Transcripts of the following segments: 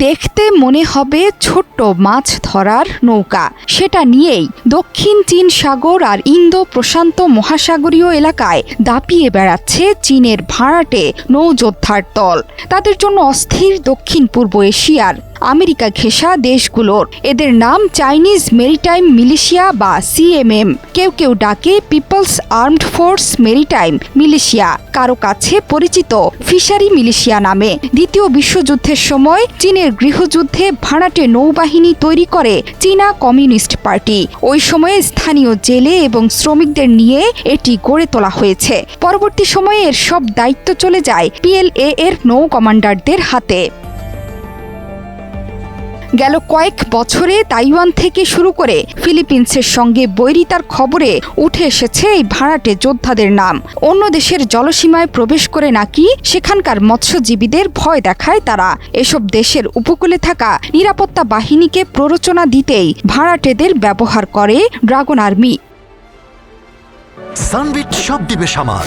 দেখতে মনে হবে ছোট্ট মাছ ধরার নৌকা, সেটা নিয়েই দক্ষিণ চীন সাগর আর ইন্দো প্রশান্ত মহাসাগরীয় এলাকায় দাপিয়ে বেড়াচ্ছে চীনের ভাড়াটে নৌযোদ্ধার দল। তাদের জন্য অস্থির দক্ষিণ পূর্ব এশিয়ার আমেরিকা ঘেঁষা দেশগুলোর। এদের নাম চাইনিজ মেরিটাইম মিলিশিয়া বা সিএমএম। কেউ কেউ ডাকে people's armed force maritime militia, কারো কাছে পরিচিত ফিশারি মিলিশিয়া নামে। দ্বিতীয় বিশ্বযুদ্ধের সময় চীনের গৃহযুদ্ধে ভাড়াটে নৌবাহিনী তৈরি করে চীনা কমিউনিস্ট পার্টি। ওই সময়ে স্থানীয় জেলে এবং শ্রমিকদের নিয়ে এটি গড়ে তোলা হয়েছে। পরবর্তী সময়ে এর সব দায়িত্ব চলে যায় পিএলএ এর নৌ কমান্ডারদের হাতে। গেল কয়েক বছরে তাইওয়ান থেকে শুরু করে ফিলিপিন্সের সঙ্গে বৈরিতার খবরে উঠে এসেছে এই ভাড়াটে যোদ্ধাদের নাম। অন্য দেশের জলসীমায় প্রবেশ করে নাকি সেখানকার মৎস্যজীবীদের ভয় দেখায় তারা। এসব দেশের উপকূলে থাকা নিরাপত্তা বাহিনীকে প্ররোচনা দিতেই ভাড়াটেদের ব্যবহার করে ড্রাগন আর্মি। সানবিট সব দিবে সামাল।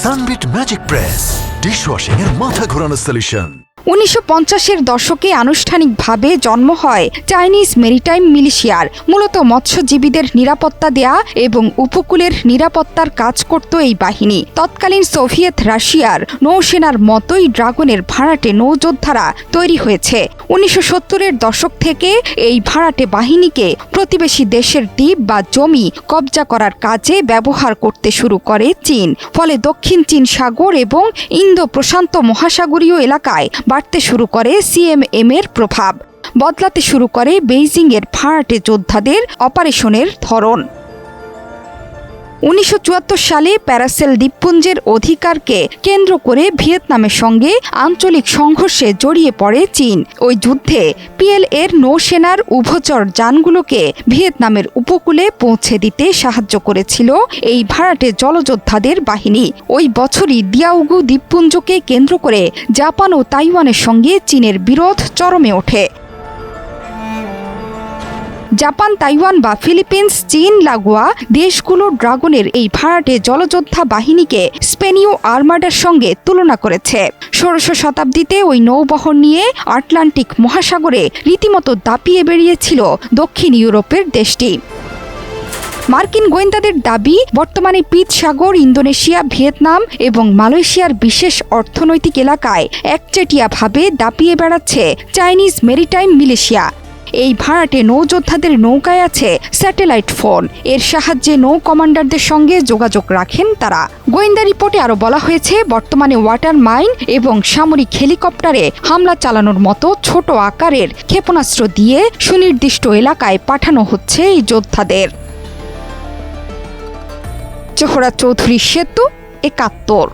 সানবিট ম্যাজিক প্রেস ডিশওয়াশিং এর মাথা ঘোরানো সলিউশন। 1950-এর দশকে আনুষ্ঠানিকভাবে জন্ম হয় চাইনিজ মেরিটাইম মিলিশিয়ার। মূলত মৎস্যজীবীদের নিরাপত্তা দেয়া এবং উপকূলের নিরাপত্তার কাজ করত এই বাহিনী। তৎকালীন সোভিয়েত রাশিয়ার নৌসেনার মতোই ড্রাগনের ভাড়াটে নৌযোদ্ধারা তৈরি হয়েছে। 1970-এর দশক থেকে এই ভাড়াটে বাহিনীকে প্রতিবেশী দেশের দ্বীপ বা জমি কবজা করার কাজে ব্যবহার করতে শুরু করে চীন। ফলে দক্ষিণ চীন সাগর এবং ইন্দো প্রশান্ত মহাসাগরীয় এলাকায় বাড়তে শুরু করে সিএমএম এর প্রভাব। বদলাতে শুরু করে বেইজিং এর ভাড়াটে যোদ্ধাদের অপারেশনের ধরন। 1974 সালে প্যারাসেল দ্বীপপুঞ্জের অধিকারকে কেন্দ্র করে ভিয়েতনামের সঙ্গে আঞ্চলিক সংঘর্ষে জড়িয়ে পড়ে চীন। ওই যুদ্ধে পিএলএর নৌসেনার উভচর যানগুলোকে ভিয়েতনামের উপকূলে পৌঁছে দিতে সাহায্য করেছিল এই ভাড়াটে জলযোদ্ধাদের বাহিনী। ওই বছরই দিয়াউগু দ্বীপপুঞ্জকে কেন্দ্র করে জাপান ও তাইওয়ানের সঙ্গে চীনের বিরোধ চরমে ওঠে। জাপান, তাইওয়ান বা ফিলিপিন্স, চীন লাগোয়া দেশগুলো ড্রাগনের এই ভাড়াটে জলযোদ্ধা বাহিনীকে স্পেনীয় আর্মাডার সঙ্গে তুলনা করেছে। 16শ শতাব্দীতে ওই নৌবহর নিয়ে আটলান্টিক মহাসাগরে রীতিমতো দাপিয়ে বেরিয়েছিল দক্ষিণ ইউরোপের দেশটি। মার্কিন গোয়েন্দাদের দাবি, বর্তমানে পিত সাগর, ইন্দোনেশিয়া, ভিয়েতনাম এবং মালয়েশিয়ার বিশেষ অর্থনৈতিক এলাকায় একচেটিয়াভাবে দাপিয়ে বেড়াচ্ছে চাইনিজ মেরিটাইম মিলিশিয়া। এই ভাড়াটে নৌযোদ্ধাদের নৌকায় আছে স্যাটেলাইট ফোন। এর সাহায্যে নৌ কমান্ডারদের সঙ্গে যোগাযোগ রাখেন তারা। গোয়েন্দা রিপোর্টে আরও বলা হয়েছে, বর্তমানে ওয়াটার মাইন এবং সামরিক হেলিকপ্টারে হামলা চালানোর মতো ছোট আকারের ক্ষেপণাস্ত্র দিয়ে সুনির্দিষ্ট এলাকায় পাঠানো হচ্ছে এই যোদ্ধাদের। জোহরা চৌধুরী সেতু, ৭১।